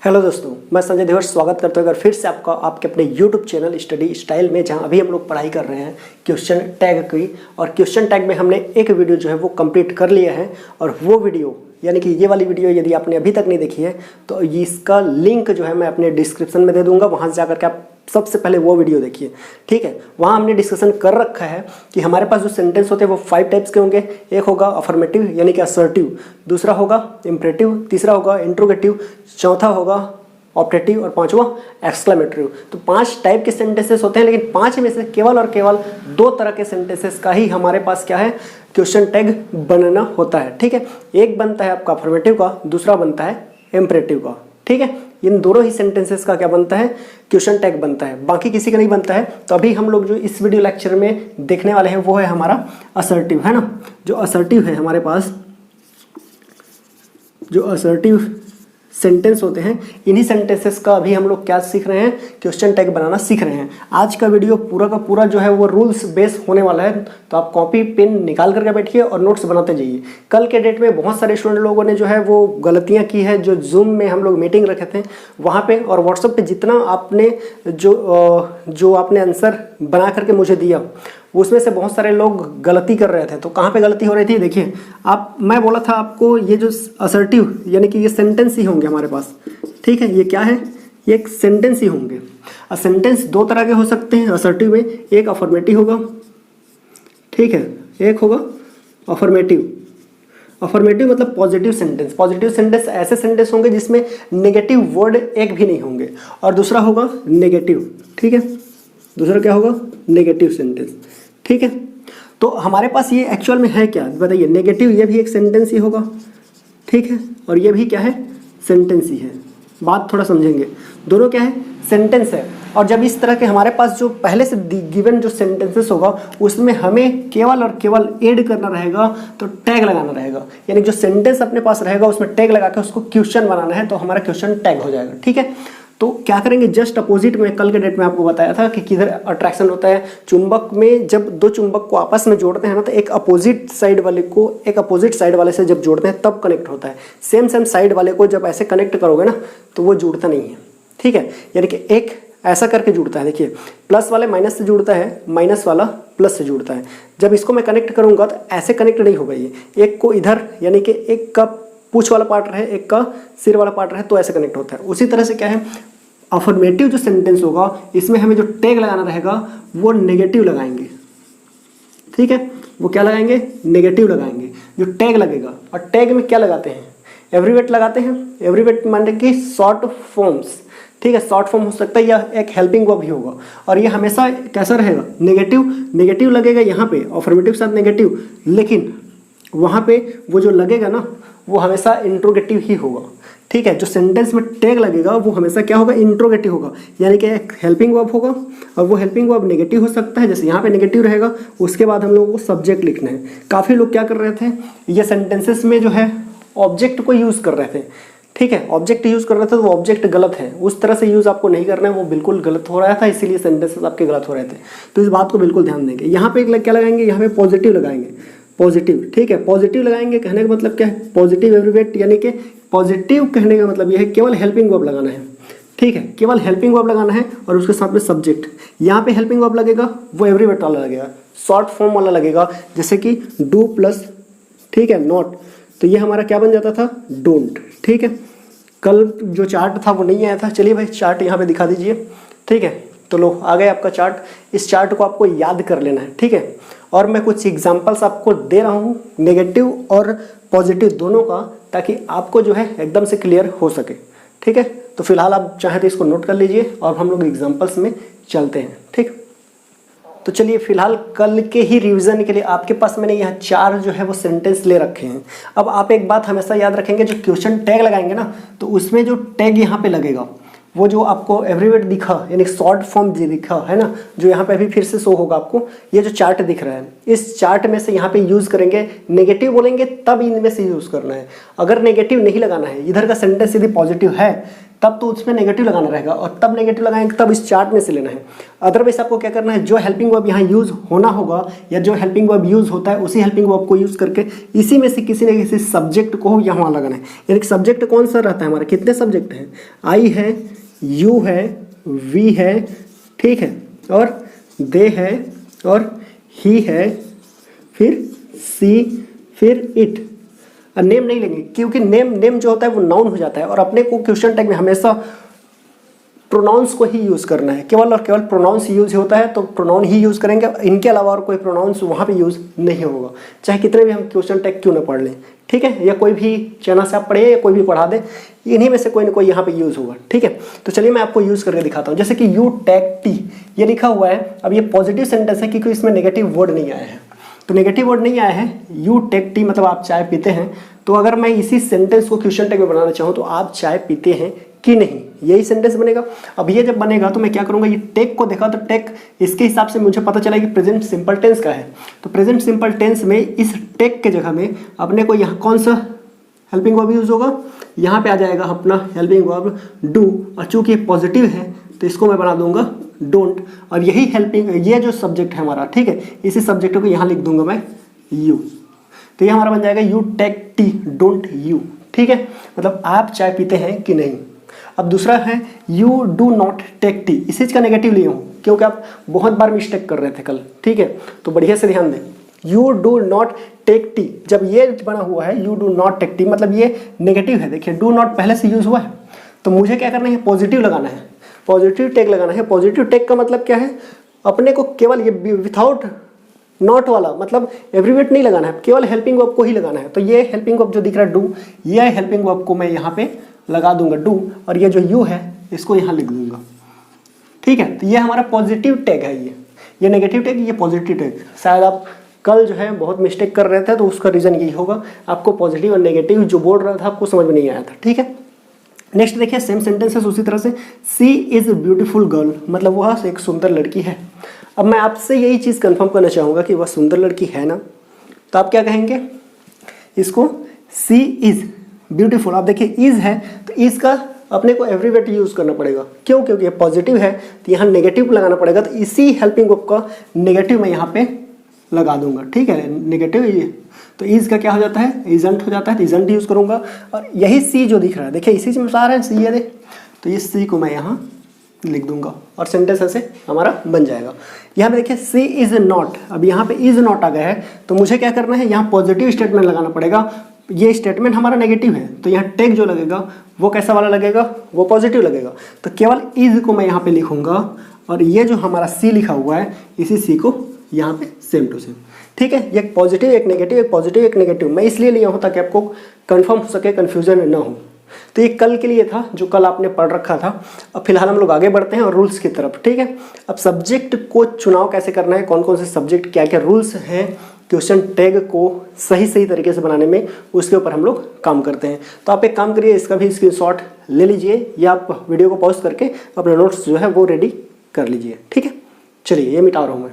Hello दोस्तों, मैं संजय देवर स्वागत करता हूँ फिर से आपका आपके अपने YouTube चैनल स्टडी स्टाइल में, जहाँ अभी हम लोग पढ़ाई कर रहे हैं क्वेश्चन टैग की। और क्वेश्चन टैग में हमने एक वीडियो जो है वो कंप्लीट कर लिया है। और वो वीडियो यानी कि ये वाली वीडियो यदि आपने अभी तक नहीं देखी है तो इसका लिंक जो है मैं अपने डिस्क्रिप्शन में दे दूंगा, वहाँ से जाकर के आप सबसे पहले वो वीडियो देखिए। ठीक है, वहाँ हमने डिस्कशन कर रखा है कि हमारे पास जो सेंटेंस होते हैं वो 5 टाइप्स के होंगे। एक होगा अफर्मेटिव यानी कि असर्टिव, दूसरा होगा इम्परेटिव, तीसरा होगा इंट्रोगेटिव, चौथा होगा ऑप्टेटिव और पांचवा एक्सक्लेमेटरी। तो 5 टाइप के सेंटेंसेस होते हैं, लेकिन 5 में से केवल और केवल 2 तरह के सेंटेंसेस का ही हमारे पास क्या है, क्वेश्चन टैग बनना होता है। ठीक है, एक बनता है आपका अफर्मेटिव का, दूसरा बनता है इम्परेटिव का। ठीक है, इन दोनों ही सेंटेंसेस का क्या बनता है, क्वेश्चन टैग बनता है, बाकी किसी का नहीं बनता है। तो अभी हम लोग जो इस वीडियो लेक्चर में देखने वाले हैं वो है हमारा असर्टिव, है ना। जो असर्टिव है हमारे पास, जो असर्टिव सेंटेंस होते हैं, इन्हीं सेंटेंसेस का अभी हम लोग क्या सीख रहे हैं, क्वेश्चन टैग बनाना सीख रहे हैं। आज का वीडियो पूरा का पूरा जो है वो रूल्स बेस होने वाला है, तो आप कॉपी पेन निकाल करके बैठिए और नोट्स बनाते जाइए। कल के डेट में बहुत सारे स्टूडेंट लोगों ने जो है वो गलतियां की है, जो जूम में हम लोग मीटिंग रखे थे वहाँ पे और व्हाट्सएप पे जितना आपने जो आपने आंसर बना करके मुझे दिया, उसमें से बहुत सारे लोग गलती कर रहे थे। तो कहाँ पे गलती हो रही थी, देखिए आप, मैं बोला था आपको ये जो असर्टिव यानी कि ये सेंटेंस ही होंगे हमारे पास। ठीक है, ये क्या है, ये एक सेंटेंस ही होंगे। और सेंटेंस 2 तरह के हो सकते हैं असर्टिव में, एक अफर्मेटिव होगा, ठीक है, एक होगा अफर्मेटिव। अफर्मेटिव मतलब पॉजिटिव सेंटेंस। पॉजिटिव सेंटेंस ऐसे सेंटेंस होंगे जिसमें नेगेटिव वर्ड एक भी नहीं होंगे। और दूसरा होगा नेगेटिव। ठीक है, दूसरा क्या होगा, नेगेटिव सेंटेंस। ठीक है, तो हमारे पास ये एक्चुअल में है क्या बताइए, नेगेटिव ये भी एक सेंटेंस ही होगा। ठीक है, और ये भी क्या है, सेंटेंस ही है। बात थोड़ा समझेंगे, दोनों क्या है, सेंटेंस है। और जब इस तरह के हमारे पास जो पहले से गिवन जो सेंटेंसेस होगा उसमें हमें केवल और केवल ऐड करना रहेगा, तो टैग लगाना रहेगा। यानी जो सेंटेंस अपने पास रहेगा उसमें टैग लगा के उसको क्वेश्चन बनाना है, तो हमारा क्वेश्चन टैग हो जाएगा। ठीक है, तो क्या करेंगे, जस्ट अपोजिट में कल के डेट में आपको बताया था कि किधर अट्रैक्शन होता है। चुंबक में जब 2 चुंबक को आपस में जोड़ते हैं ना, तो एक अपोजिट साइड वाले को एक अपोजिट साइड वाले से जब जोड़ते हैं तब कनेक्ट होता है। सेम साइड वाले को जब ऐसे कनेक्ट करोगे ना तो वो जुड़ता नहीं है। ठीक है, यानी कि एक ऐसा करके जुड़ता है, देखिए प्लस वाले माइनस से जुड़ता है, माइनस वाला प्लस से जुड़ता है। जब इसको मैं कनेक्ट करूंगा तो ऐसे कनेक्ट नहीं होगा, ये एक को इधर यानी कि एक का पूछ वाला पार्ट रहे, एक का सिर वाला पार्ट रहे, तो ऐसे कनेक्ट होता है। उसी तरह से क्या है, अफर्मेटिव जो सेंटेंस होगा इसमें हमें जो टैग लगाना रहेगा वो नेगेटिव लगाएंगे। ठीक है, वो क्या लगाएंगे, नेगेटिव लगाएंगे जो टैग लगेगा। और टैग में क्या लगाते हैं, एवरीवेट लगाते हैं। एवरीवेट माने कि शॉर्ट फॉर्म्स। ठीक है, शॉर्ट फॉर्म हो सकता है या एक हेल्पिंग वर्ब भी होगा। और ये हमेशा कैसा रहेगा, नेगेटिव। नेगेटिव लगेगा यहाँ पे, अफर्मेटिव के साथ नेगेटिव, लेकिन वहाँ पे वो जो लगेगा ना वो हमेशा इंट्रोगेटिव ही होगा। ठीक है, जो सेंटेंस में टैग लगेगा वो हमेशा क्या होगा, इंट्रोगेटिव होगा, यानी कि एक हेल्पिंग वर्ब होगा। और वो हेल्पिंग वर्ब नेगेटिव हो सकता है, जैसे यहाँ पे नेगेटिव रहेगा, उसके बाद हम लोगों को सब्जेक्ट लिखना है। काफ़ी लोग क्या कर रहे थे, ये सेंटेंसेस में जो है ऑब्जेक्ट को यूज़ कर रहे थे। ठीक है, ऑब्जेक्ट यूज़ कर रहे थे तो वो ऑब्जेक्ट गलत है, उस तरह से यूज़ आपको नहीं करना है, वो बिल्कुल गलत हो रहा था, इसीलिए सेंटेंसेस आपके गलत हो रहे थे। तो इस बात को बिल्कुल ध्यान देंगे। यहाँ पे क्या लगाएंगे, यहाँ पे पॉजिटिव लगाएंगे, पॉजिटिव। ठीक है, पॉजिटिव लगाएंगे, कहने का मतलब क्या है, पॉजिटिव एवरीवेट, यानी कि पॉजिटिव कहने का मतलब यह है केवल हेल्पिंग वर्ब लगाना है। ठीक है, केवल हेल्पिंग वर्ब लगाना है और उसके साथ में सब्जेक्ट। यहाँ पे हेल्पिंग वर्ब लगेगा वो एवरीवेट वाला लगेगा, शॉर्ट फॉर्म वाला लगेगा, जैसे कि डू प्लस, ठीक है, नॉट। तो ये हमारा क्या बन जाता था, डोंट। ठीक है, कल जो चार्ट था वो नहीं आया था, चलिए भाई चार्ट यहाँ पे दिखा दीजिए। ठीक है, तो लो आ गया आपका चार्ट। इस चार्ट को आपको याद कर लेना है। ठीक है, और मैं कुछ एग्जांपल्स आपको दे रहा हूँ नेगेटिव और पॉजिटिव दोनों का, ताकि आपको जो है एकदम से क्लियर हो सके। ठीक है, तो फिलहाल आप चाहे तो इसको नोट कर लीजिए और हम लोग एग्जांपल्स में चलते हैं। ठीक, तो चलिए फिलहाल कल के ही रिवीजन के लिए आपके पास मैंने यहाँ 4 जो है वो सेंटेंस ले रखे हैं। अब आप एक बात हमेशा याद रखेंगे, जो क्वेश्चन टैग लगाएंगे ना तो उसमें जो टैग यहाँ पे लगेगा वो जो आपको एवरीवेट दिखा यानी शॉर्ट फॉर्म दिखा है ना, जो यहाँ पे अभी फिर से शो होगा आपको, ये जो चार्ट दिख रहा है, इस चार्ट में से यहाँ पे यूज़ करेंगे। नेगेटिव बोलेंगे तब इनमें से यूज़ करना है। अगर नेगेटिव नहीं लगाना है, इधर का सेंटेंस यदि पॉजिटिव है तब तो उसमें नेगेटिव लगाना रहेगा, और तब नेगेटिव लगाएंगे तब इस चार्ट में से लेना है। अदरवाइज आपको क्या करना है, जो हेल्पिंग वर्ब यहाँ यूज़ होना होगा या जो हेल्पिंग वर्ब यूज़ होता है उसी हेल्पिंग वर्ब को यूज़ करके इसी में से किसी न किसी सब्जेक्ट को यहाँ लगाना है। यानी कि सब्जेक्ट कौन सा रहता है हमारा, कितने सब्जेक्ट हैं, आई है, यू है, वी है, ठीक है, और दे है, और ही है, फिर सी, फिर इट। नेम नहीं लेंगे क्योंकि नेम जो होता है वो नाउन हो जाता है, और अपने को क्वेश्चन टैग में हमेशा प्रोनाउंस को ही यूज़ करना है, केवल और केवल प्रोनाउंस यूज़ होता है तो प्रोनाउन ही यूज़ करेंगे। इनके अलावा और कोई प्रोनाउंस वहाँ पे यूज़ नहीं होगा, चाहे कितने भी हम क्वेश्चन टैग क्यों ना पढ़ लें, ठीक है, या कोई भी चैनल से आप पढ़िए या कोई भी पढ़ा दे, इन्हीं में से कोई ना कोई यहाँ पे यूज़ होगा, ठीक है। तो चलिए मैं आपको यूज़ करके दिखाता हूँ। जैसे कि यू टेक टी ये लिखा हुआ है, अब ये पॉजिटिव सेंटेंस है क्योंकि इसमें नेगेटिव वर्ड नहीं आया है, तो नेगेटिव वर्ड नहीं आया है, यू टेक टी मतलब आप चाय पीते हैं। तो अगर मैं इसी सेंटेंस को क्वेश्चन टैग में बनाना चाहूँ तो आप चाय पीते हैं कि नहीं, यही सेंटेंस बनेगा। अब ये जब बनेगा तो मैं क्या करूँगा, ये टेक को देखा तो टेक इसके हिसाब से मुझे पता चला कि प्रेजेंट सिंपल टेंस का है, तो प्रेजेंट सिंपल टेंस में इस टेक के जगह में अपने को यहाँ कौन सा हेल्पिंग वर्ब यूज़ होगा, यहाँ पे आ जाएगा अपना हेल्पिंग वर्ब डू, और चूँकि पॉजिटिव है तो इसको मैं बना दूंगा डोंट, और यही हेल्पिंग ये जो सब्जेक्ट है हमारा, ठीक है, इसी सब्जेक्ट को यहाँ लिख दूंगा मैं यू, तो ये हमारा बन जाएगा you take tea don't you, ठीक है, मतलब आप चाय पीते हैं कि नहीं। अब दूसरा है you do not take tea, इस चीज़ का नेगेटिव लिया हूँ क्योंकि आप बहुत बार मिस्टेक कर रहे थे कल, ठीक है, तो बढ़िया से ध्यान दें। You do not take tea, जब ये बना हुआ है you do not take tea मतलब ये नेगेटिव है, देखिए डू नॉट पहले से यूज़ हुआ है, तो मुझे क्या करना है, पॉजिटिव लगाना है, पॉजिटिव टेक लगाना है। पॉजिटिव टेक का मतलब क्या है, अपने को केवल ये विथआउट नॉट वाला मतलब एब्रीवेट नहीं लगाना है, केवल हेल्पिंग वर्ब को ही लगाना है। तो ये हेल्पिंग वर्ब जो दिख रहा है डू, ये हेल्पिंग वर्ब को मैं यहाँ पे लगा दूंगा डू, और ये जो यू है इसको यहाँ लिख दूंगा, ठीक है। तो ये हमारा पॉजिटिव टैग है, ये नेगेटिव टैग, ये पॉजिटिव टैग। शायद आप कल जो है बहुत मिस्टेक कर रहे थे तो उसका रीज़न यही होगा, आपको पॉजिटिव और नेगेटिव जो बोल रहा था आपको समझ में नहीं आया था, ठीक है। नेक्स्ट देखिए सेम सेंटेंसेस उसी तरह से, सी इज़ ब्यूटीफुल गर्ल मतलब वह एक सुंदर लड़की है। अब मैं आपसे यही चीज़ कंफर्म करना चाहूँगा कि वह सुंदर लड़की है ना, तो आप क्या कहेंगे, इसको सी इज़ ब्यूटीफुल, आप देखिए इज़ है तो इज़ का अपने को एवरीवेट यूज़ करना पड़ेगा, क्यों, क्योंकि पॉजिटिव है तो यहाँ नेगेटिव लगाना पड़ेगा, तो इसी हेल्पिंग वर्ब का नेगेटिव मैं यहाँ पे लगा दूंगा, ठीक है, नेगेटिव ये, तो इज़ का क्या हो जाता है, इजंट हो जाता है, तो इजंट यूज़ करूँगा। और यही सी जो दिख रहा है देखिए इसी से मिला रहे हैं सी है, तो इस सी को मैं यहाँ लिख दूंगा और सेंटेंस ऐसे हमारा बन जाएगा। यहाँ पे देखिए सी इज़ नॉट, अब यहाँ पे इज़ नॉट आ गया है तो मुझे क्या करना है, यहाँ पॉजिटिव स्टेटमेंट लगाना पड़ेगा। ये स्टेटमेंट हमारा नेगेटिव है तो यहाँ टेक जो लगेगा वो कैसा वाला लगेगा, वो पॉजिटिव लगेगा, तो केवल इज़ को मैं यहाँ पे लिखूंगा, और ये जो हमारा सी लिखा हुआ है इसी सी को यहाँ पे सेम टू सेम, ठीक है। एक पॉजिटिव एक नेगेटिव, एक पॉजिटिव एक नेगेटिव, मैं इसलिए लिया हूँ ताकि आपको कंफर्म हो सके, कन्फ्यूजन ना हो। तो ये कल के लिए था जो कल आपने पढ़ रखा था। अब फिलहाल हम लोग आगे बढ़ते हैं और रूल्स की तरफ, ठीक है। अब सब्जेक्ट को चुनाव कैसे करना है, कौन कौन से सब्जेक्ट क्या क्या रूल्स हैं क्वेश्चन टैग को सही तरीके से बनाने में, उसके ऊपर हम लोग काम करते हैं। तो आप एक काम करिए, इसका भी स्क्रीनशॉट ले लीजिए या आप वीडियो को पॉज करके अपने नोट्स जो है वो रेडी कर लीजिए, ठीक है। चलिए ये मिटा रहा हूँ मैं,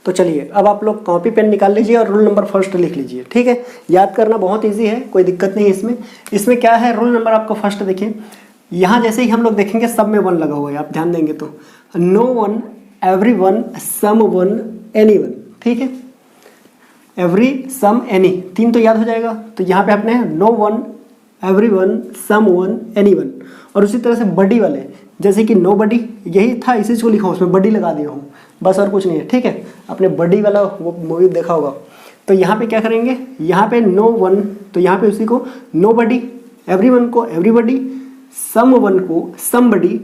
तो चलिए अब आप लोग कॉपी पेन निकाल लीजिए और रूल नंबर फर्स्ट लिख लीजिए, ठीक है। याद करना बहुत इजी है, कोई दिक्कत नहीं है इसमें। इसमें क्या है, रूल नंबर आपको फर्स्ट देखिए, यहाँ जैसे ही हम लोग देखेंगे सब में वन लगा हुआ है, आप ध्यान देंगे तो नो वन, एवरी वन, सम वन, एनी वन, ठीक है। एवरी, सम, एनी, तीन तो याद हो जाएगा, तो यहाँ पे आपने नो वन, एवरी वन, सम वन, एनी वन। और उसी तरह से बडी वाले, जैसे कि नो बडी, यही था इसी को लिखा हूँ, उसमें बडी लगा दिया हूँ, बस और कुछ नहीं है, ठीक है। आपने बडी वाला वो मूवी देखा होगा, तो यहाँ पे क्या करेंगे, यहाँ पे नो वन, तो यहाँ पे उसी को नो बडी, एवरी वन को एवरीबडी, सम वन को समबडी,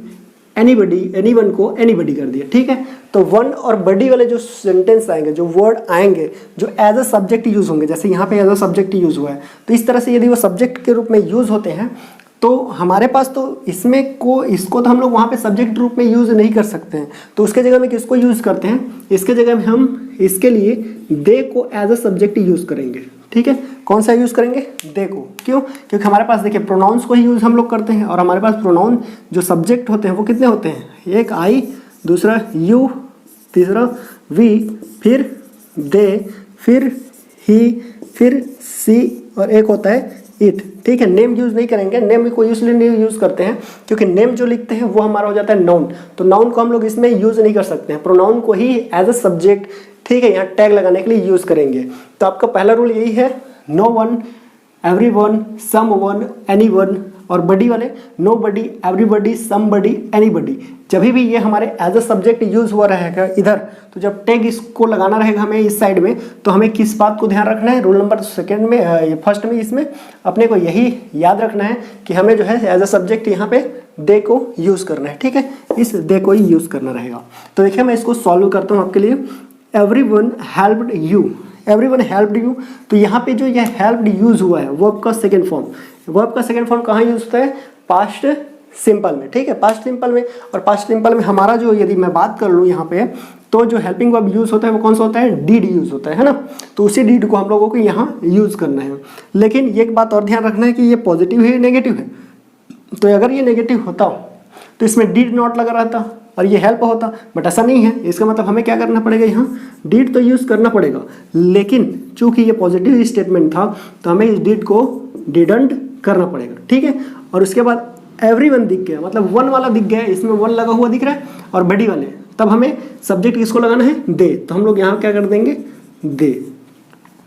एनीबडी, एनी वन को एनीबडी कर दिया, ठीक है। तो वन और बडी वाले जो सेंटेंस आएंगे, जो वर्ड आएंगे जो एज अ सब्जेक्ट यूज होंगे, जैसे यहाँ पे एज अ सब्जेक्ट यूज हुआ है, तो इस तरह से यदि वो सब्जेक्ट के रूप में यूज होते हैं तो हमारे पास तो इसको तो हम लोग वहाँ पे सब्जेक्ट रूप में यूज़ नहीं कर सकते हैं, तो उसके जगह में किसको यूज़ करते हैं, इसके जगह में हम इसके लिए दे को एज अ सब्जेक्ट यूज़ करेंगे, ठीक है। कौन सा यूज़ करेंगे, दे को, क्यों, क्योंकि हमारे पास देखिए प्रोनाउंस को ही यूज़ हम लोग करते हैं, और हमारे पास प्रोनाउन जो सब्जेक्ट होते हैं वो कितने होते हैं, एक आई, दूसरा यू, तीसरा वी, फिर दे, फिर ही, फिर सी, और एक होता है इट, ठीक है। नेम यूज़ नहीं करेंगे, नेम को इसलिए नहीं यूज़ करते हैं क्योंकि नेम जो लिखते हैं वो हमारा हो जाता है नाउन, तो नाउन को हम लोग इसमें यूज़ नहीं कर सकते हैं, प्रोनाउन को ही एज अ सब्जेक्ट, ठीक है, यहाँ टैग लगाने के लिए यूज़ करेंगे। तो आपका पहला रूल यही है, नो वन, एवरी वन, सम वन, एनी वन, और बडी वाले नो बडी, एवरीबडी, समबडी, एनीबडी। जब भी ये हमारे एज अ सब्जेक्ट यूज हुआ रहेगा इधर, तो जब टैग इसको लगाना रहेगा हमें इस साइड में, तो हमें किस बात को ध्यान रखना है, रूल नंबर सेकंड में, फर्स्ट में इसमें अपने को यही याद रखना है कि हमें जो है एज अ सब्जेक्ट यहाँ पे दे को यूज करना है, ठीक है, इस दे को ही यूज करना रहेगा। तो देखिए मैं इसको सॉल्व करता हूँ आपके लिए। Everyone helped you, everyone helped you, तो यहाँ पे जो ये हेल्प्ड यूज हुआ है वर्ब का सेकंड फॉर्म, वर्ब का सेकंड फॉर्म कहाँ यूज होता है, पास्ट सिंपल में, ठीक है, पास्ट सिंपल में। और पास्ट सिंपल में हमारा जो, यदि मैं बात कर लूँ यहाँ पे, तो जो हेल्पिंग वर्ब यूज होता है वो कौन सा होता है, डीड यूज होता है ना, तो उसी डीड को हम लोगों को यहाँ यूज करना है। लेकिन एक बात और ध्यान रखना है कि ये पॉजिटिव है नेगेटिव है, तो अगर ये नेगेटिव होता तो इसमें डीड नॉट लगा रहता और ये हेल्प होता, बट ऐसा नहीं है। इसका मतलब हमें क्या करना पड़ेगा, यहाँ डीड तो यूज़ करना पड़ेगा, लेकिन चूंकि ये पॉजिटिव स्टेटमेंट था तो हमें इस डीड को डिडंट करना पड़ेगा, ठीक है। और उसके बाद एवरीवन दिख गया, मतलब वन वाला दिख गया, इसमें वन लगा हुआ दिख रहा है, और बड़ी वाले, तब हमें सब्जेक्ट किसको लगाना है, दे, तो हम लोग यहाँ क्या कर देंगे, दे।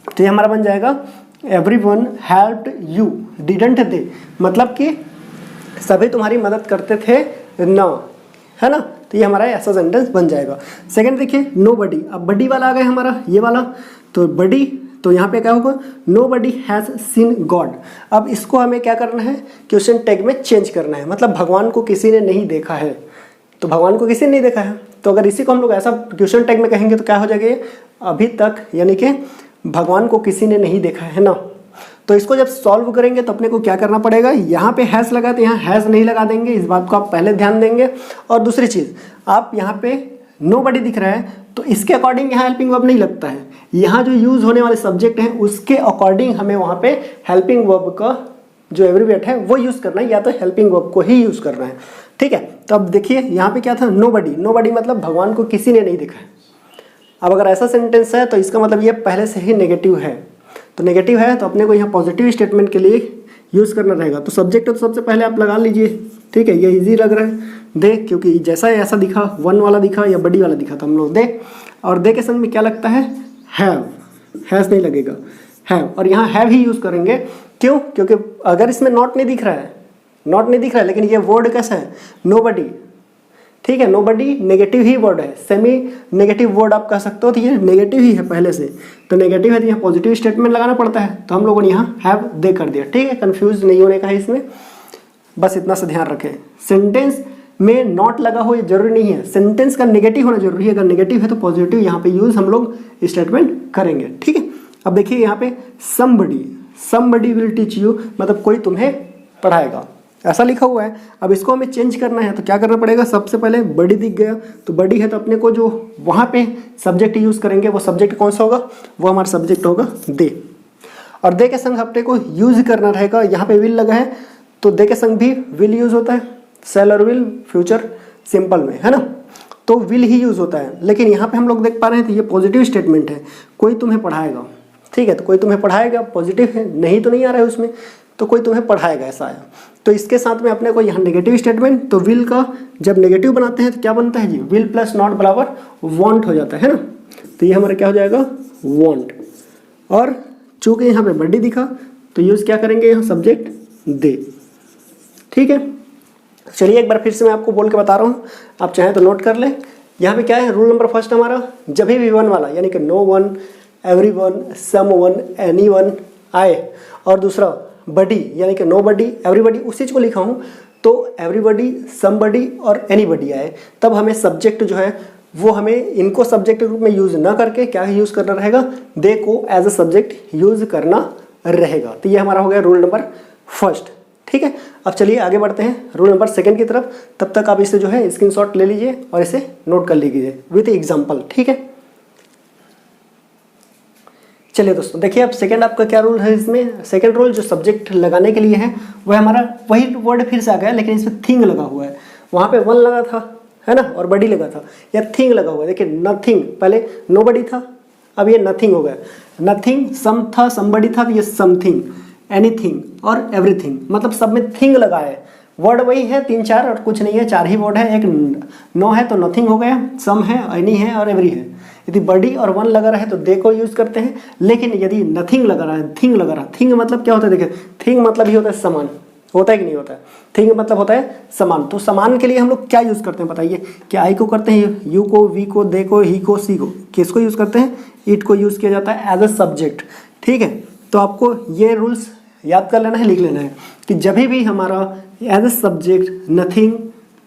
तो ये हमारा बन जाएगा everyone helped you didn't they, मतलब कि सभी तुम्हारी मदद करते थे ना, है ना। तो ये हमारा ऐसा सेंटेंस बन जाएगा। सेकंड देखिए, नो बडी, अब बडी वाला आ गया हमारा ये वाला, तो बडी, तो यहाँ पे क्या होगा, nobody has seen God. अब इसको हमें क्या करना है, क्वेश्चन टैग में चेंज करना है, मतलब भगवान को किसी ने नहीं देखा है, तो भगवान को किसी ने नहीं देखा है, तो अगर इसी को हम लोग ऐसा क्वेश्चन टैग में कहेंगे तो क्या हो जाएगा, अभी तक, यानी कि भगवान को किसी ने नहीं देखा है ना। तो इसको जब सॉल्व करेंगे तो अपने को क्या करना पड़ेगा, यहाँ पे हैज़ लगा तो यहाँ हैज़ नहीं लगा देंगे, इस बात को आप पहले ध्यान देंगे। और दूसरी चीज़, आप यहाँ पे नो बडी दिख रहा है तो इसके अकॉर्डिंग यहाँ हेल्पिंग वर्ब नहीं लगता है, यहाँ जो यूज़ होने वाले सब्जेक्ट हैं उसके अकॉर्डिंग हमें वहाँ पे हेल्पिंग वर्ब का जो एब्रीविएट है वो यूज़ करना है, या तो हेल्पिंग वर्ब को ही यूज़ करना है, ठीक है। तो अब देखिए यहाँ पे क्या था, नो बडी, नो बडी मतलब भगवान को किसी ने नहीं देखा है। अब अगर ऐसा सेंटेंस है तो इसका मतलब ये पहले से ही नेगेटिव है, तो नेगेटिव है तो अपने को यहाँ पॉजिटिव स्टेटमेंट के लिए यूज़ करना रहेगा। तो सब्जेक्ट तो सबसे पहले आप लगा लीजिए, ठीक है, ये इजी लग रहा है, दे, क्योंकि जैसा ऐसा दिखा, वन वाला दिखा या बड़ी वाला दिखा, तो हम लोग दे, और दे के संग में क्या लगता है, हैव, हैज़ नहीं लगेगा, हैव, और यहाँ हैव ही यूज़ करेंगे। क्यों, क्योंकि अगर इसमें नॉट नहीं दिख रहा है, नॉट नहीं दिख रहा है, लेकिन ये वर्ड कैसा है, नो बडी, ठीक है, नो बडी नेगेटिव ही वर्ड है, सेमी नेगेटिव वर्ड आप कह सकते हो, तो ये नेगेटिव ही है पहले से, तो नेगेटिव है तो यहाँ पॉजिटिव स्टेटमेंट लगाना पड़ता है, तो हम लोगों ने यहाँ हैव दे कर दिया, ठीक है। कंफ्यूज नहीं होने का है इसमें, बस इतना सा ध्यान रखें। सेंटेंस में नॉट लगा हो ये जरूरी नहीं है, सेंटेंस का नेगेटिव होना जरूरी है, अगर नेगेटिव है तो पॉजिटिव यहाँ पे यूज हम लोग स्टेटमेंट करेंगे, ठीक है। अब देखिए यहाँ पे somebody, somebody will teach you, मतलब कोई तुम्हें पढ़ाएगा, ऐसा लिखा हुआ है। अब इसको हमें चेंज करना है तो क्या करना पड़ेगा, सबसे पहले बड़ी दिख गया, तो बड़ी है तो अपने को जो वहाँ पे सब्जेक्ट यूज़ करेंगे वो सब्जेक्ट कौन सा होगा, वो हमारा सब्जेक्ट होगा दे, और दे के संग अपने को यूज करना रहेगा। यहाँ पे विल लगा है तो दे के संग भी विल यूज होता है, सेल और विल फ्यूचर सिंपल में, है ना, तो विल ही यूज होता है। लेकिन यहाँ पे हम लोग देख पा रहे हैं तो ये पॉजिटिव स्टेटमेंट है, कोई तुम्हें पढ़ाएगा, ठीक है, तो कोई तुम्हें पढ़ाएगा पॉजिटिव है, नहीं तो नहीं आ रहा है उसमें, तो कोई तुम्हें पढ़ाएगा ऐसा आया। तो इसके साथ में अपने को यहाँ नेगेटिव स्टेटमेंट, तो विल का जब नेगेटिव बनाते हैं तो क्या बनता है जी, विल प्लस नॉट बराबर वांट हो जाता है ना, तो ये हमारा क्या हो जाएगा, वांट। और चूंकि यहाँ पे बड़ी दिखा तो यूज क्या करेंगे, यहाँ सब्जेक्ट दे, ठीक है। चलिए एक बार फिर से मैं आपको बोल के बता रहा हूँ, आप चाहें तो नोट कर ले। यहाँ पे क्या है, रूल नंबर फर्स्ट हमारा, जब भी वन वाला, यानी कि नो वन, एवरी वन, सम वन, एनी वन आए, और दूसरा बडी यानी कि नो बडी, एवरीबडी, उस चीज़ को लिखा हूँ, तो एवरीबडी, समबडी और एनीबडी आए, तब हमें सब्जेक्ट जो है वो हमें इनको सब्जेक्ट के रूप में यूज़ ना करके क्या यूज़ करना रहेगा, दे को एज अ सब्जेक्ट यूज़ करना रहेगा। तो ये हमारा हो गया रूल नंबर फर्स्ट, ठीक है। अब चलिए आगे बढ़ते हैं रूल नंबर सेकंड की तरफ, तब तक आप इसे जो है स्क्रीनशॉट ले लीजिए और इसे नोट कर लीजिए विथ एग्जाम्पल, ठीक है। चलिए दोस्तों देखिए, अब सेकंड आपका क्या रूल है, इसमें सेकंड रूल जो सब्जेक्ट लगाने के लिए है वह हमारा वही वर्ड फिर से आ गया, लेकिन इसमें थिंग लगा हुआ है। वहाँ पे वन लगा था, है ना, और बडी लगा था, या थिंग लगा हुआ है। देखिए नथिंग, पहले नो बडी था, अब ये नथिंग हो गया, नथिंग, सम था, समबडी था, तो ये समथिंग, एनीथिंग और एवरीथिंग, मतलब सब में थिंग लगा है। वर्ड वही है 3-4 और कुछ नहीं है, 4 ही वर्ड है। एक नो है तो नथिंग हो गया, सम है, एनी है और एवरी है। यदि बडी और वन लगा रहा है तो दे को यूज करते हैं, लेकिन यदि नथिंग लगा रहा है, थिंग लगा रहा है, थिंग मतलब क्या होता है, देखिए थिंग मतलब ही होता है समान, होता है कि नहीं होता है, थिंग मतलब होता है समान। तो समान के लिए हम लोग क्या यूज करते हैं बताइए, क्या आई को करते हैं, यू को, वी को, दे को, ही को, सी को, किसको यूज करते हैं, इट को यूज किया जाता है एज अ सब्जेक्ट। ठीक है, तो आपको ये रूल्स याद कर लेना है, लिख लेना है कि जब भी हमारा as a subject nothing,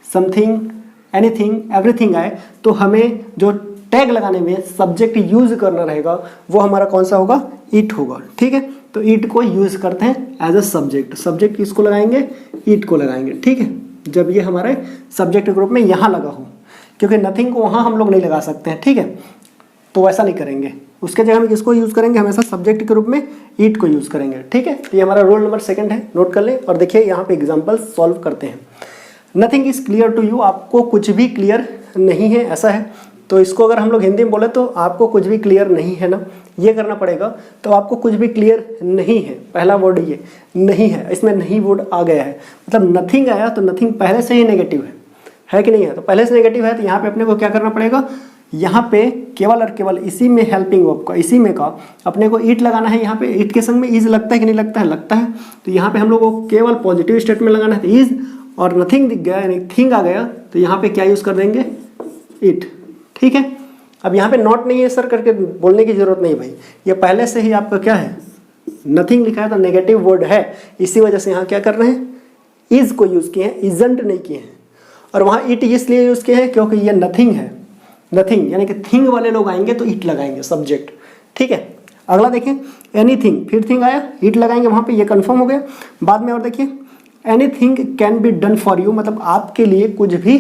something, anything, everything आए तो हमें जो टैग लगाने में सब्जेक्ट यूज करना रहेगा वो हमारा कौन सा होगा, इट होगा। ठीक है, तो इट को यूज करते हैं एज अ सब्जेक्ट। सब्जेक्ट किसको लगाएंगे, इट को लगाएंगे। ठीक है, जब ये हमारे सब्जेक्ट ग्रुप में यहाँ लगा हो, क्योंकि नथिंग को वहाँ हम लोग नहीं लगा सकते हैं। ठीक है, तो वैसा नहीं करेंगे, उसके जगह में किसको यूज करेंगे, हमेशा सब्जेक्ट के रूप में इट को यूज करेंगे। ठीक है, तो ये हमारा रूल नंबर 2 है, नोट कर लें। और देखिए यहाँ पे एग्जाम्पल सॉल्व करते हैं। Nothing is clear to you, आपको कुछ भी क्लियर नहीं है, ऐसा है। तो इसको अगर हम लोग हिंदी में बोले तो आपको कुछ भी क्लियर नहीं है ना, ये करना पड़ेगा। तो आपको कुछ भी क्लियर नहीं है, पहला वर्ड ये नहीं है, इसमें नहीं वर्ड आ गया है, मतलब नथिंग आया तो नथिंग पहले से ही नेगेटिव है कि नहीं है, तो पहले से नेगेटिव है तो यहाँ पे अपने को क्या करना पड़ेगा, यहाँ पे केवल और केवल इसी में हेल्पिंग वर्ब का, इसी में का अपने को इट लगाना है। यहाँ पे इट के संग में इज लगता है कि नहीं लगता है, लगता है। तो यहाँ पे हम लोग को केवल पॉजिटिव स्टेटमेंट लगाना है, तो इज और नथिंग दिख गया यानी थिंग आ गया, तो यहाँ पे क्या यूज कर देंगे, इट। ठीक है, अब यहाँ पे नॉट नहीं है सर करके बोलने की जरूरत नहीं भाई, ये पहले से ही आपका क्या है, नथिंग लिखा है तो नेगेटिव वर्ड है, इसी वजह से यहाँ क्या कर रहे हैं, इज को यूज किए हैं, इजंट नहीं किए हैं। और वहाँ इट इसलिए यूज किए हैं क्योंकि ये नथिंग है, नथिंग यानी कि थिंग वाले लोग आएंगे तो इट लगाएंगे सब्जेक्ट। ठीक है, अगला देखें एनीथिंग, फिर थिंग आया, इट लगाएंगे वहाँ पे, ये कंफर्म हो गया। बाद में और देखिए anything can be done for you, मतलब आपके लिए कुछ भी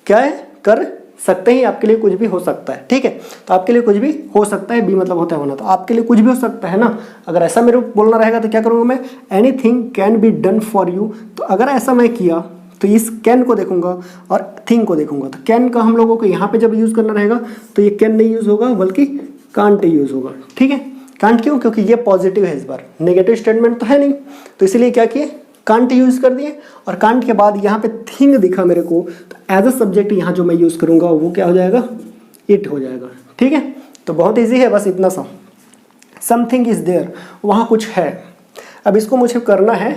क्या है, कर सकते हैं, आपके लिए कुछ भी हो सकता है। ठीक है, तो आपके लिए कुछ भी हो सकता है, बी मतलब होता है होना, तो आपके लिए कुछ भी हो सकता है ना। अगर ऐसा मेरे को बोलना रहेगा तो क्या करूँगा मैं, anything can be done for you. तो अगर ऐसा मैं किया तो इस कैन को देखूंगा और थिंग को देखूंगा, तो कैन का हम लोगों को यहाँ पे जब यूज करना रहेगा तो ये कैन नहीं यूज होगा बल्कि कांट यूज होगा। ठीक है, कांट क्यों, क्योंकि ये पॉजिटिव है, इस बार नेगेटिव स्टेटमेंट तो है नहीं, तो इसीलिए क्या किए, कांट यूज कर दिए। और कांट के बाद यहाँ पे थिंग दिखा मेरे को, तो एज अ सब्जेक्ट यहाँ जो मैं यूज करूंगा वो क्या हो जाएगा, इट हो जाएगा। ठीक है, तो बहुत ईजी है, बस इतना सा। समथिंग इज देयर, वहाँ कुछ है। अब इसको मुझे करना है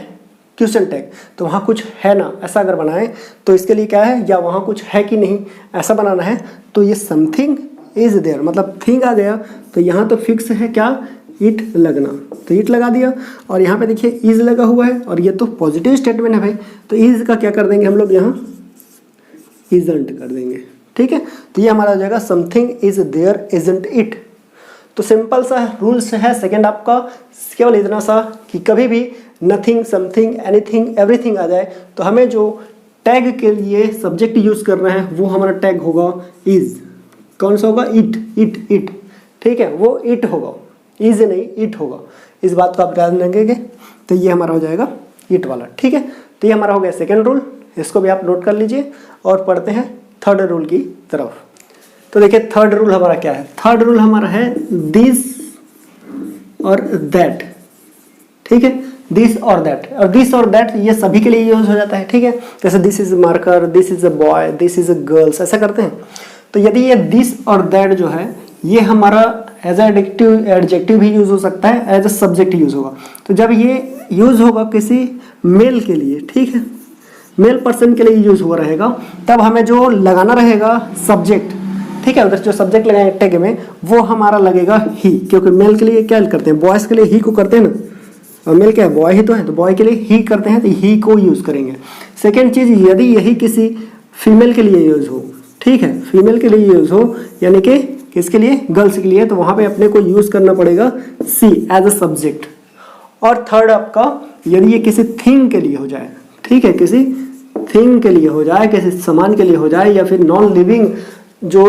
क्वेश्चन टैग, तो वहाँ कुछ है ना, ऐसा अगर बनाए तो इसके लिए क्या है, या वहाँ कुछ है कि नहीं ऐसा बनाना है। तो ये समथिंग इज देयर मतलब थिंग आ गया, तो यहाँ तो फिक्स है क्या, इट लगना, तो इट लगा दिया। और यहाँ पे देखिए इज लगा हुआ है और ये तो पॉजिटिव स्टेटमेंट है भाई, तो इज का क्या कर देंगे हम लोग, यहाँ इजंट कर देंगे। ठीक है, तो ये हमारा हो जाएगा something is there isn't it. तो सिंपल सा रूल्स है सेकंड आपका, केवल इतना सा कि कभी भी नथिंग, समथिंग, एनीथिंग, एवरीथिंग आ जाए तो हमें जो टैग के लिए सब्जेक्ट यूज करना है वो हमारा टैग होगा इज। कौन सा होगा, इट, इट, इट। ठीक है, वो इट होगा, इज नहीं इट होगा, इस बात को आप ध्यान रखेंगे। तो ये हमारा हो जाएगा इट वाला। ठीक है, तो ये हमारा हो गया सेकंड रूल, इसको भी आप नोट कर लीजिए। और पढ़ते हैं थर्ड रूल की तरफ। तो देखिए थर्ड रूल हमारा क्या है, थर्ड रूल हमारा है दिस और दैट। ठीक है, दिस और दैट, और दिस और दैट ये सभी के लिए यूज हो जाता है। ठीक है, जैसे this is marker, this is a boy, this is a girls, ऐसा करते हैं। तो यदि ये दिस और दैट जो है ये हमारा एज एडजेक्टिव भी यूज हो सकता है, एज अ सब्जेक्ट यूज होगा। तो जब ये यूज होगा किसी मेल के लिए, ठीक है, मेल पर्सन के लिए यूज हुआ रहेगा, तब हमें जो लगाना रहेगा सब्जेक्ट, ठीक है, उधर जो सब्जेक्ट लगाएंगे टैग में वो हमारा लगेगा ही, क्योंकि मेल के लिए क्या करते हैं, बॉयज के लिए ही को करते हैं ना, और मेल क्या है, बॉय ही तो है, तो बॉय के लिए ही करते हैं, तो ही को यूज करेंगे। सेकेंड चीज, यदि यही किसी फीमेल के लिए यूज हो, ठीक है, फीमेल के लिए यूज हो यानी कि किसके लिए, गर्ल्स के लिए, तो वहां पे अपने को यूज करना पड़ेगा सी एज अ सब्जेक्ट। और थर्ड आपका, यदि ये किसी थिंग के लिए हो जाए, ठीक है, किसी थिंग के लिए हो जाए, किसी सामान के लिए हो जाए, या फिर नॉन लिविंग जो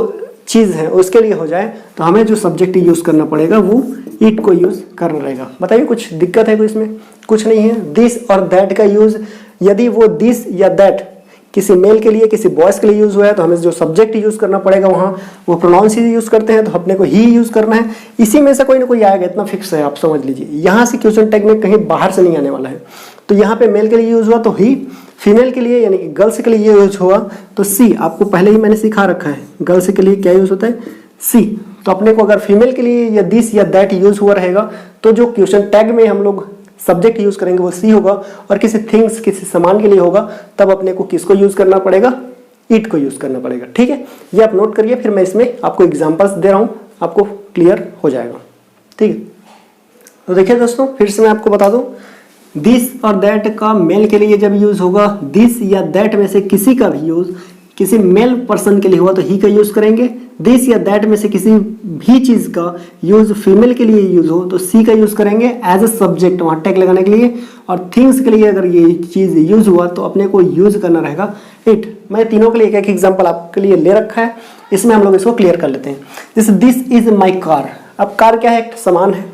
चीज है उसके लिए हो जाए, तो हमें जो सब्जेक्ट यूज करना पड़ेगा वो इट को यूज करना रहेगा। बताइए कुछ दिक्कत है कोई इसमें? कुछ नहीं है। दिस और दैट का यूज, यदि वो दिस या दैट किसी मेल के लिए किसी बॉयज के लिए यूज हुआ है तो हमें जो सब्जेक्ट यूज करना पड़ेगा वहाँ वो प्रोनाउंस ही यूज करते हैं तो अपने को ही यूज करना है। इसी में से कोई ना कोई आएगा, इतना फिक्स है, आप समझ लीजिए। यहाँ से क्वेश्चन टैग में कहीं बाहर से नहीं आने वाला है। तो यहाँ पे मेल के लिए यूज हुआ तो ही, फीमेल के लिए यानी कि गर्ल्स के लिए यूज हुआ तो सी। आपको पहले ही मैंने सिखा रखा है गर्ल्स के लिए क्या यूज होता है, सी। तो अपने को अगर फीमेल के लिए या दिस या दैट यूज हुआ रहेगा तो जो क्वेश्चन टैग में हम लोग सब्जेक्ट यूज करेंगे वो सी होगा, और किसी थिंग्स किसी सामान के लिए होगा तब अपने को किसको यूज करना पड़ेगा, इट को यूज करना पड़ेगा। ठीक है, ये आप नोट करिए, फिर मैं इसमें आपको एग्जांपल्स दे रहा हूं, आपको क्लियर हो जाएगा। ठीक है, तो देखिए दोस्तों, फिर से मैं आपको बता दूं, दिस और दैट का मेल के लिए जब यूज होगा, दिस या दैट में से किसी का भी यूज किसी मेल पर्सन के लिए हुआ तो ही का यूज करेंगे। दिस या दैट में से किसी भी चीज का यूज फीमेल के लिए यूज हो तो सी का यूज करेंगे एज ए सब्जेक्ट वहां टैग लगाने के लिए। और थिंग्स के लिए अगर ये चीज यूज हुआ तो अपने को यूज करना रहेगा इट। मैं तीनों के लिए एक एक एग्जांपल आपके लिए ले रखा है, इसमें हम लोग इसको क्लियर कर लेते हैं। जैसे दिस इज माई कार। अब कार क्या है, एक सामान है,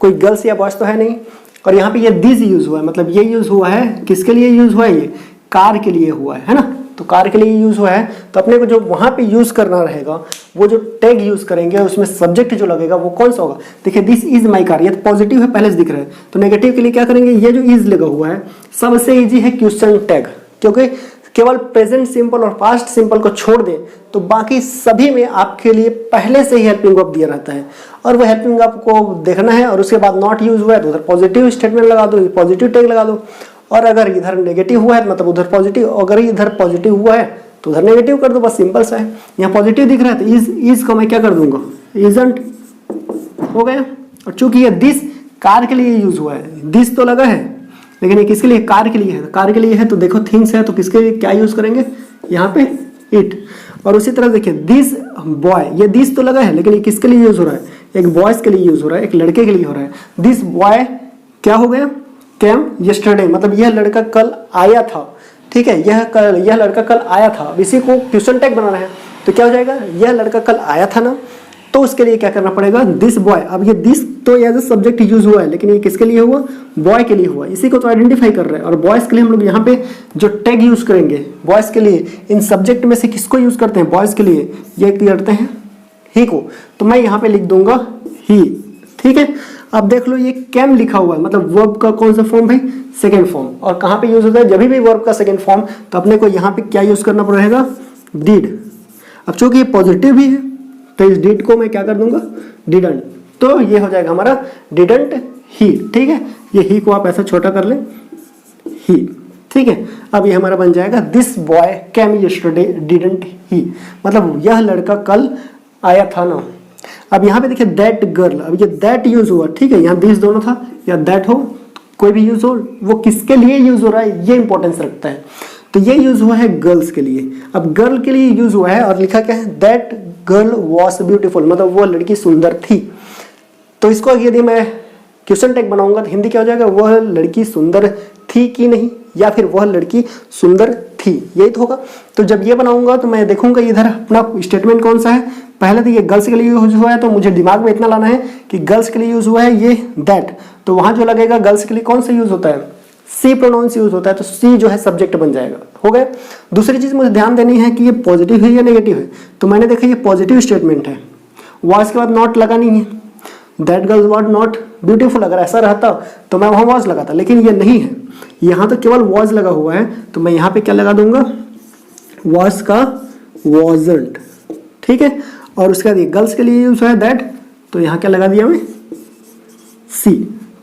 कोई गर्ल्स या बॉयज तो है नहीं, और यहाँ पे ये दिस यूज हुआ है, मतलब ये यूज हुआ है किसके लिए यूज हुआ है, ये कार के लिए हुआ है ना। तो कार के लिए यूज हुआ है तो अपने को जो वहां पे यूज करना रहेगा वो जो टैग यूज करेंगे उसमें सब्जेक्ट जो लगेगा वो कौन सा होगा। देखिए दिस इज माई कार, ये तो पॉजिटिव है पहले से दिख रहा है, तो नेगेटिव के लिए क्या करेंगे, ये जो इज लगा हुआ है सबसे इजी है क्वेश्चन टैग, क्योंकि केवल प्रेजेंट सिंपल और पास्ट सिंपल को छोड़ दें तो बाकी सभी में आपके लिए पहले से ही हेल्पिंग वर्ब दिया रहता है, और वो हेल्पिंग आपको देखना है। और उसके बाद नॉट यूज हुआ है तो उधर पॉजिटिव स्टेटमेंट लगा दो, पॉजिटिव टैग लगा दो, और अगर इधर नेगेटिव हुआ है मतलब उधर पॉजिटिव, अगर इधर पॉजिटिव हुआ है तो उधर नेगेटिव कर दो, बस सिंपल सा है। यहाँ पॉजिटिव दिख रहा है तो इज को मैं क्या कर दूंगा, इजंट हो गया। और चूंकि ये दिस कार के लिए यूज हुआ है, दिस तो लगा है लेकिन ये किसके लिए, कार के लिए है, कार के लिए है तो देखो थिंग्स है तो किसके लिए क्या यूज करेंगे, यहाँ पे इट। और उसी तरह देखिए दिस बॉय, ये दिस तो लगा है लेकिन ये किसके लिए यूज हो रहा है, एक बॉयज के लिए यूज हो रहा है, एक लड़के के लिए हो रहा है। दिस बॉय क्या हो गया, कैम यस्टरडे, मतलब यह लड़का कल आया था। ठीक है, यह लड़का कल आया था। अब इसी को क्वेश्चन टैग बनाना है तो क्या हो जाएगा, यह लड़का कल आया था ना, तो उसके लिए क्या करना पड़ेगा, दिस बॉय। अब ये दिस तो एज ए सब्जेक्ट यूज हुआ है लेकिन ये किसके लिए हुआ, बॉय के लिए हुआ, इसी को तो आइडेंटिफाई कर रहे हैं। और बॉयज के लिए हम लोग यहाँ पे जो टैग यूज करेंगे बॉयज के लिए, इन सब्जेक्ट में से किसको यूज करते हैं, बॉयज के लिए ये करते हैं ही को, तो मैं यहाँ पे लिख दूंगा ही। ठीक है, अब देख लो ये कैम लिखा हुआ है, मतलब वर्ब का कौन सा फॉर्म भाई, सेकेंड फॉर्म। और कहाँ पे यूज होता है, जब भी वर्ब का सेकेंड फॉर्म तो अपने को यहाँ पे क्या यूज करना पड़ेगा, डिड। अब चूंकि ये पॉजिटिव भी है तो इस डिड को मैं क्या कर दूंगा, डिडंट, तो ये हो जाएगा हमारा डिडंट ही। ठीक है, ये ही को आप ऐसा छोटा कर लें, ही। ठीक है, अब ये हमारा बन जाएगा this boy came yesterday didn't he, मतलब यह लड़का कल आया था ना। अब यहाँ पे देखिए दैट गर्ल, अब ये दैट यूज हुआ, ठीक है, यहाँ दिस दोनों था या दैट हो, कोई भी यूज हो, वो किसके लिए यूज हो रहा है ये इंपॉर्टेंस रखता है। तो ये यूज हुआ है गर्ल्स के लिए। अब गर्ल के लिए यूज हुआ है और लिखा क्या है, दैट गर्ल वॉज ब्यूटीफुल, मतलब वो लड़की सुंदर थी। तो इसको यदि मैं क्वेश्चन टैग बनाऊंगा तो हिंदी क्या हो जाएगा, वह लड़की सुंदर थी कि नहीं, या फिर वह लड़की सुंदर थी, यही तो होगा। तो जब ये बनाऊंगा तो मैं देखूंगा इधर अपना स्टेटमेंट कौन सा है। पहले तो ये गर्ल्स के लिए यूज हुआ है तो मुझे दिमाग में इतना लाना है कि गर्ल्स के लिए यूज हुआ है ये दैट, तो वहां जो लगेगा गर्ल्स के लिए कौन सा यूज होता है, सी प्रोनाउंस यूज होता है, तो सी जो है सब्जेक्ट बन जाएगा। हो गया। दूसरी चीज मुझे ध्यान देनी है कि ये पॉजिटिव है या नेगेटिव है, तो मैंने देखा ये पॉजिटिव स्टेटमेंट है, वॉज के बाद नॉट लगा नहीं है, that girl was not beautiful, अगर ऐसा रहता तो मैं वहां वॉज लगाता, लेकिन ये नहीं है, यहाँ तो केवल वॉज लगा हुआ है, तो मैं यहाँ पे क्या लगा दूंगा, वॉज का वॉजंट। ठीक है, और उसके बाद ये गर्ल्स के लिए यूज है दैट, तो यहाँ क्या लगा दिया मैं, सी।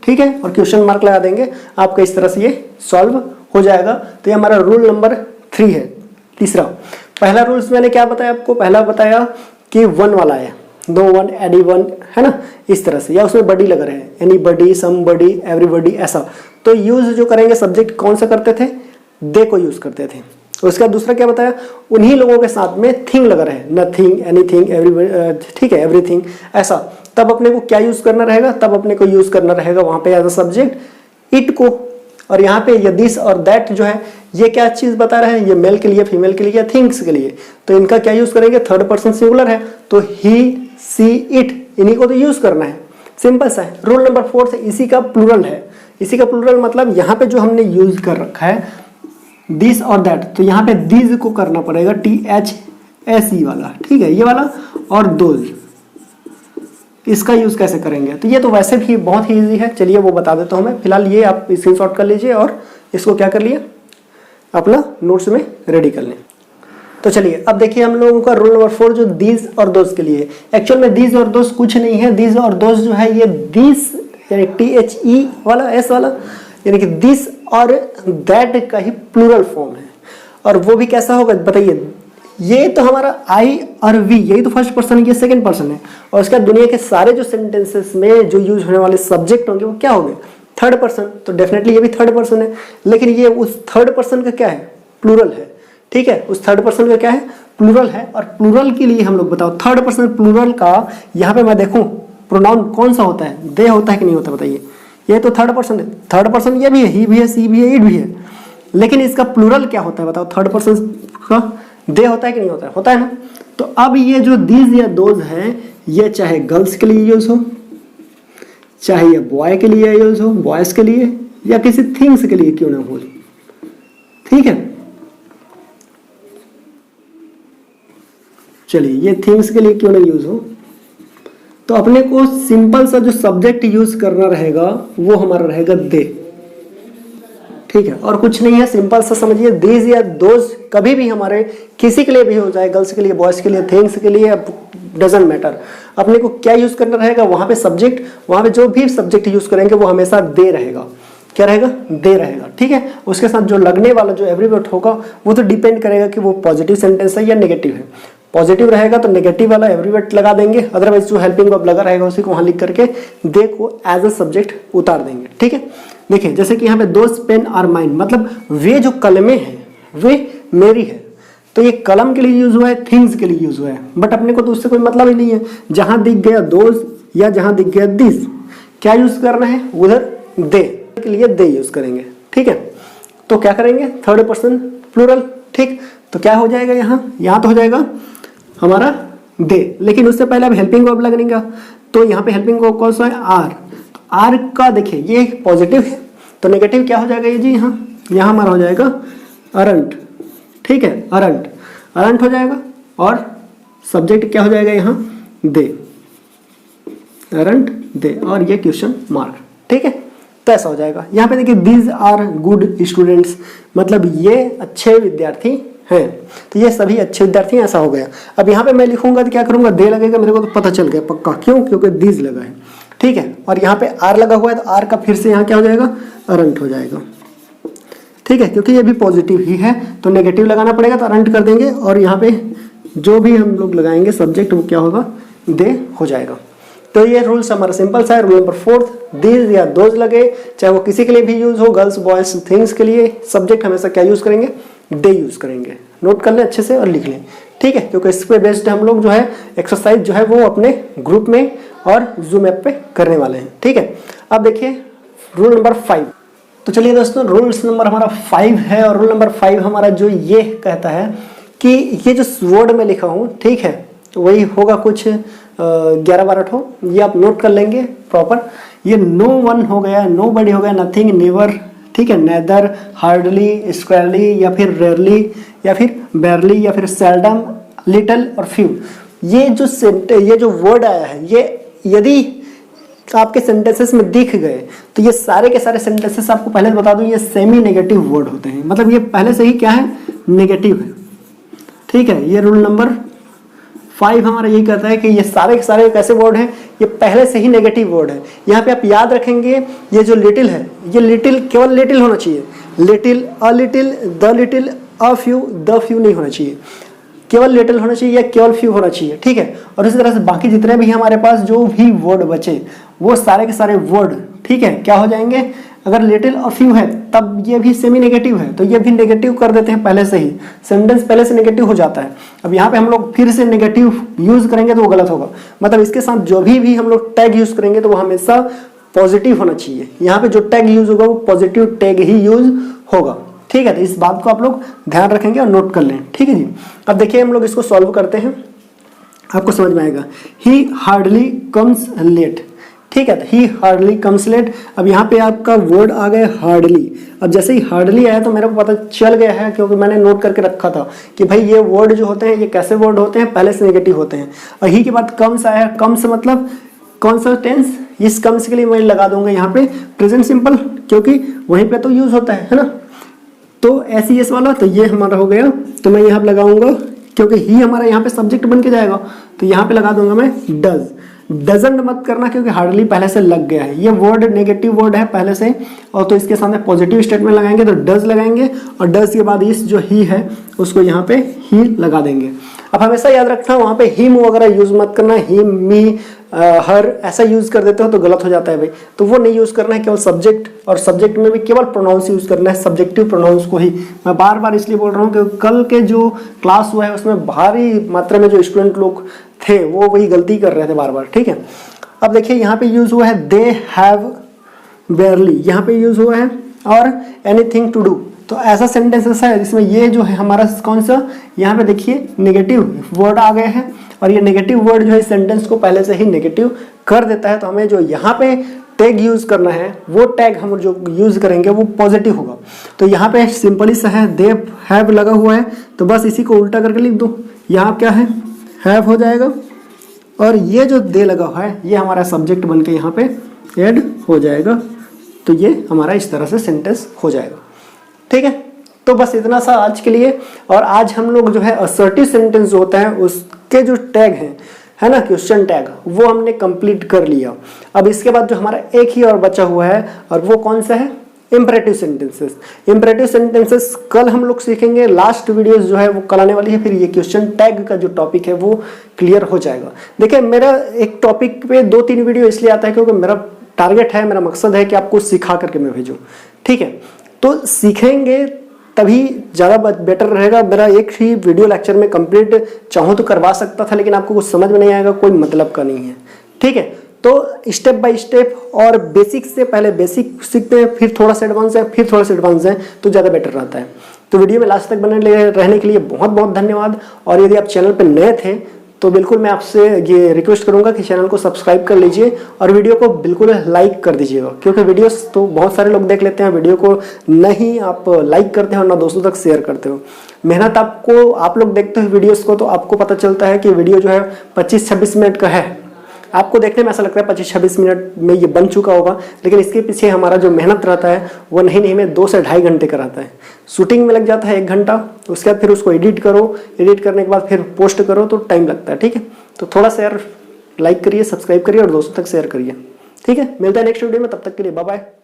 ठीक है, और क्वेश्चन मार्क लगा देंगे, आपका इस तरह से ये सॉल्व हो जाएगा। तो ये हमारा रूल नंबर 3 है। तीसरा, पहला रूल्स मैंने क्या बताया आपको, पहला बताया कि वन वाला है, दो वन एडी वन है ना, इस तरह से, या उसमें बडी लगा रहे हैं, एनी बडी, सम बडी, एवरीबडी, ऐसा। तो यूज जो करेंगे सब्जेक्ट कौन सा करते थे, दे को यूज करते थे। उसका दूसरा क्या बताया, उन्हीं लोगों के साथ में थिंग लगा रहे, नथिंग, एनीथिंग, एवरीबडी, ठीक है, एवरीथिंग, ऐसा। तब अपने को क्या यूज करना रहेगा, तब अपने को यूज करना रहेगा वहां पे एज अ सब्जेक्ट इट को। और यहाँ पे ये दिस और दैट जो है ये क्या चीज बता रहे हैं, ये मेल के लिए, फीमेल के लिए, या थिंग्स के लिए, तो इनका क्या यूज करेंगे, थर्ड पर्सन सिंगुलर है तो ही, सी, इट, इन्हीं को तो यूज करना है, सिंपल सा है। रूल नंबर 4 से इसी का प्लूरल है, इसी का प्लूरल मतलब यहाँ पे जो हमने यूज कर रखा है दिस और दैट, तो यहाँ पे दिस को करना पड़ेगा THSE वाला, ठीक है, ये वाला, और दोज, इसका यूज कैसे करेंगे, तो ये तो वैसे भी बहुत ही इजी है, चलिए वो बता देता हूँ मैं। फिलहाल ये आप स्क्रीनशॉट कर लीजिए और इसको क्या कर लिए, अपना नोट्स में रेडी कर लें। तो चलिए अब देखिए हम लोगों का रूल नंबर 4 जो दीज और दोज के लिए, एक्चुअल में दीज और दोज कुछ नहीं है। दीज और दोज जो है ये दिस यानी THE वाला S वाला, यानी कि दिस और दैट का ही प्लूरल फॉर्म है। और वो भी कैसा होगा बताइए, ये तो हमारा I और V यही तो फर्स्ट पर्सन है, ये सेकंड पर्सन है, और उसके बाद दुनिया के सारे जो सेंटेंसेस में जो यूज होने वाले सब्जेक्ट होंगे वो क्या होंगे, थर्ड पर्सन, तो डेफिनेटली ये भी थर्ड पर्सन है। लेकिन ये उस थर्ड पर्सन का क्या है, प्लूरल है, ठीक है, उस थर्ड पर्सन का क्या है, प्लूरल है। और प्लूरल के लिए हम लोग बताओ, थर्ड पर्सन प्लूरल का यहाँ पे मैं देखूं प्रोनाउन कौन सा होता है, दे होता है कि नहीं होता बताइए। ये तो थर्ड पर्सन है, थर्ड पर्सन ये भी है, ही भी है, सी भी है, इट भी है, लेकिन इसका प्लूरल क्या होता है बताओ, थर्ड पर्सन का दे होता है कि नहीं होता है, होता है ना। तो अब ये जो दीज या दोज है, ये चाहे गर्ल्स के लिए यूज हो, चाहे ये बॉय के लिए यूज हो, बॉयज के लिए, या किसी थिंग्स के लिए क्यों ना हो, ठीक है। चलिए ये थिंग्स के लिए क्यों ना यूज हो, तो अपने को सिंपल सा जो सब्जेक्ट यूज करना रहेगा वो हमारा रहेगा दे, ठीक है, और कुछ नहीं है, सिंपल सा समझिए। दीज या दोज कभी भी हमारे किसी के लिए भी हो जाए, गर्ल्स के लिए, बॉयज के लिए, थिंग्स के लिए, डजंट मैटर, अपने को क्या यूज करना रहेगा, वहां पे सब्जेक्ट, वहां पे जो भी सब्जेक्ट यूज करेंगे वो हमेशा दे रहेगा, क्या रहेगा, दे रहेगा, ठीक है। उसके साथ जो लगने वाला जो एवरीवर्ड होगा वो तो डिपेंड करेगा कि वो पॉजिटिव सेंटेंस है या नेगेटिव है। पॉजिटिव रहेगा तो नेगेटिव वाला एवरीवर्ड लगा देंगे, अदरवाइज जो हेल्पिंग वर्ब लगा रहेगा उसी को वहां लिख करके दे को एज अ सब्जेक्ट उतार देंगे, ठीक है। देखिए जैसे कि यहाँ पे दोस पेन आर माइन, मतलब वे जो कलमें हैं वे मेरी है, तो ये कलम के लिए यूज हुआ है, थिंग्स के लिए यूज हुआ है, बट अपने को तो उससे कोई मतलब ही नहीं है। जहां दिख गया दोज या जहां दिख गया दिस, क्या यूज करना है, उधर दे के लिए दे यूज करेंगे, ठीक है। तो क्या करेंगे, थर्ड पर्सन प्लूरल, ठीक, तो क्या हो जाएगा यहाँ तो हो जाएगा हमारा दे, लेकिन उससे पहले अब हेल्पिंग वर्ब लगेगा, तो यहाँ पे हेल्पिंग वर्ब कौन सा है, आर। आर का देखिए ये पॉजिटिव है, तो नेगेटिव क्या हो जाएगा ये जी, यहाँ हमारा हो जाएगा अरंट, ठीक है, अरंट हो जाएगा, और सब्जेक्ट क्या हो जाएगा यहाँ, दे, अरंट दे, और ये क्वेश्चन मार्क, ठीक है। तो ऐसा हो जाएगा। यहाँ पे देखिए दीज आर गुड स्टूडेंट्स, मतलब ये अच्छे विद्यार्थी हैं, तो ये सभी अच्छे विद्यार्थी हैं, ऐसा हो गया। अब यहाँ पे मैं लिखूंगा तो क्या करूंगा, दे लगेगा, मेरे को तो पता चल गया पक्का, क्यों, क्योंकि दीज लगा है, ठीक है। और यहाँ पे आर लगा हुआ है, तो आर का फिर से यहाँ क्या हो जाएगा, अरंट हो जाएगा, ठीक है, क्योंकि ये भी पॉजिटिव ही है, तो नेगेटिव लगाना पड़ेगा, तो अरंट कर देंगे, और यहाँ पे जो भी हम लोग लगाएंगे सब्जेक्ट वो क्या होगा, दे हो जाएगा। तो ये रूल्स हमारा सिंपल सा है। रूल नंबर 4, दीज या दोज लगे, चाहे वो किसी के लिए भी यूज हो, गर्ल्स बॉयज थिंग्स के लिए, सब्जेक्ट हमेशा क्या यूज करेंगे, दे यूज करेंगे। नोट कर लें अच्छे से और लिख लें, ठीक है, क्योंकि इस पे बेस्ड हम लोग जो है एक्सरसाइज जो है वो अपने ग्रुप में और जूम ऐप पे करने वाले हैं, ठीक है। अब देखिए रूल नंबर 5, तो चलिए दोस्तों रूल्स नंबर हमारा 5 है, और रूल नंबर 5 हमारा जो ये कहता है कि ये जो वर्ड में लिखा हूँ, ठीक है, तो वही होगा कुछ 11-12 ठो, ये आप नोट कर लेंगे प्रॉपर। ये नो वन हो गया, नो बडी हो गया, नथिंग, नेवर, ठीक है, नेदर, हार्डली, स्क्वेयरली, या फिर रेयरली, या फिर बैरली, या फिर सेल्डम, लिटिल और फ्यू। ये जो वर्ड आया है, ये यदि आपके सेंटेंसेस में दिख गए तो ये सारे के सारे सेंटेंसेस आपको पहले बता दूं ये सेमी नेगेटिव वर्ड होते हैं, मतलब ये पहले से ही क्या है, नेगेटिव है, ठीक है। ये रूल नंबर 5 हमारा यही कहता है कि ये सारे के सारे कैसे वर्ड हैं, ये पहले से ही नेगेटिव वर्ड है। यहाँ पे आप याद रखेंगे ये जो लिटिल है, ये लिटिल केवल लिटिल होना चाहिए, little, a little, the little, a few, the few नहीं होना चाहिए, केवल लिटिल होना चाहिए या केवल फ्यू होना चाहिए, ठीक है। और इसी तरह से बाकी जितने भी हमारे पास जो भी वर्ड बचे वो सारे के सारे वर्ड, ठीक है, क्या हो जाएंगे, अगर लिटिल और फ्यू है तब ये भी सेमी नेगेटिव है, तो ये भी नेगेटिव कर देते हैं पहले से ही, सेंटेंस पहले से नेगेटिव हो जाता है। अब यहाँ पे हम लोग फिर से नेगेटिव यूज करेंगे तो वो गलत होगा, मतलब इसके साथ जो भी हम लोग टैग यूज करेंगे तो वो हमेशा पॉजिटिव होना चाहिए। यहाँ पे जो टैग यूज होगा वो पॉजिटिव टैग ही यूज होगा, ठीक है। तो इस बात को आप लोग ध्यान रखेंगे और नोट कर लें, ठीक है जी। अब देखिए हम लोग इसको सॉल्व करते हैं, आपको समझ में आएगा। ही हार्डली कम्स लेट, ठीक है, ही हार्डली कम्स लेट। अब यहाँ पे आपका वर्ड आ गया हार्डली। अब जैसे ही हार्डली आया तो मेरे को पता चल गया है, क्योंकि मैंने नोट करके रखा था कि भाई ये वर्ड जो होते हैं ये कैसे वर्ड होते हैं, पहले से नेगेटिव होते हैं। और ही के बाद कम्स आया, कम्स मतलब कौन सा टेंस, इस कम्स के लिए मैं लगा दूंगा यहाँ पे प्रेजेंट सिंपल, क्योंकि वहीं पे तो यूज होता है ना। तो ऐसी एस वाला, तो ये हमारा हो गया। तो मैं यहाँ पे लगाऊंगा, क्योंकि ही हमारा यहाँ पे सब्जेक्ट बन के जाएगा, तो यहाँ पे लगा दूंगा मैं डज। डजंट मत करना, क्योंकि हार्डली पहले से लग गया है, ये वर्ड नेगेटिव वर्ड है पहले से, और तो इसके सामने पॉजिटिव स्टेटमेंट लगाएंगे तो डज लगाएंगे, और डज के बाद इस जो ही है उसको यहाँ पे ही लगा देंगे। अब हमेशा याद रखना वहाँ पे हिम वगैरह यूज मत करना, हिम मी हर ऐसा यूज कर देते हो तो गलत हो जाता है भाई, तो वो नहीं यूज करना है। केवल सब्जेक्ट, और सब्जेक्ट में भी केवल प्रोनाउंस यूज करना है, सब्जेक्टिव प्रोनाउंस को ही। मैं बार बार इसलिए बोल रहा हूँ कि कल के जो क्लास हुआ है उसमें भारी मात्रा में जो स्टूडेंट लोग थे वो वही गलती कर रहे थे बार बार, ठीक है। अब देखिए यहाँ पे यूज हुआ है दे हैव बेयरली, यहाँ पे यूज हुआ है, और एनीथिंग टू डू। तो ऐसा सेंटेंस है जिसमें ये जो है हमारा कौन सा, यहाँ पे देखिए नेगेटिव वर्ड आ गए हैं, और ये नेगेटिव वर्ड जो है सेंटेंस को पहले से ही नेगेटिव कर देता है। तो हमें जो यहाँ पे टैग यूज करना है, वो टैग हम जो यूज करेंगे वो पॉजिटिव होगा। तो यहाँ पे सिंपली सा है, दे हैव लगा हुआ है, तो बस इसी को उल्टा करके लिख दो। यहाँ क्या है, हैव हो जाएगा, और ये जो दे लगा हुआ है ये हमारा सब्जेक्ट बन के यहाँ पे ऐड हो जाएगा। तो ये हमारा इस तरह से सेंटेंस हो जाएगा, ठीक है। तो बस इतना सा आज के लिए। और आज हम लोग जो है असर्टिव सेंटेंस जो होता है उसके जो टैग हैं, है ना, क्वेश्चन टैग, वो हमने कंप्लीट कर लिया। अब इसके बाद जो हमारा एक ही और बचा हुआ है, और वो कौन सा है, इंपरेटिव सेंटेंसेस। इंपरेटिव सेंटेंसेस कल हम लोग सीखेंगे, लास्ट वीडियोस जो है वो कल आने वाली है, फिर ये क्वेश्चन टैग का जो टॉपिक है वो क्लियर हो जाएगा। देखिए मेरा एक टॉपिक पे 2-3 वीडियो इसलिए आता है क्योंकि मेरा टारगेट है, मेरा मकसद है कि आपको सिखा करके मैं भेजूँ, ठीक है। तो सीखेंगे तभी ज़्यादा बेटर रहेगा। मेरा एक ही वीडियो लेक्चर में कंप्लीट चाहूँ तो करवा सकता था, लेकिन आपको कुछ समझ में नहीं आएगा, कोई मतलब का नहीं है, ठीक है। तो स्टेप बाय स्टेप, और बेसिक से पहले बेसिक सीखते हैं, फिर थोड़ा सा एडवांस है, फिर थोड़ा सा एडवांस है, तो ज़्यादा बेटर रहता है। तो वीडियो में लास्ट तक बने रहने के लिए बहुत बहुत धन्यवाद। और यदि आप चैनल पर नए थे तो बिल्कुल मैं आपसे ये रिक्वेस्ट करूंगा कि चैनल को सब्सक्राइब कर लीजिए, और वीडियो को बिल्कुल लाइक कर दीजिएगा, क्योंकि वीडियोस तो बहुत सारे लोग देख लेते हैं, वीडियो को नहीं आप लाइक करते हो ना दोस्तों तक शेयर करते हो। मेहनत आपको, आप लोग देखते हो वीडियोस को तो आपको पता चलता है कि वीडियो जो है 25-26 मिनट का है, आपको देखने में ऐसा लगता है 25-26 मिनट में ये बन चुका होगा, लेकिन इसके पीछे हमारा जो मेहनत रहता है वो नहीं में 2 से ढाई घंटे का रहता है। शूटिंग में लग जाता है 1 घंटा, उसके बाद फिर उसको एडिट करो, एडिट करने के बाद फिर पोस्ट करो, तो टाइम लगता है, ठीक है। तो थोड़ा सा यार लाइक करिए, सब्सक्राइब करिए और दोस्तों तक शेयर करिए, ठीक है। मिलता है नेक्स्ट वीडियो में, तब तक के लिए बाय बाय।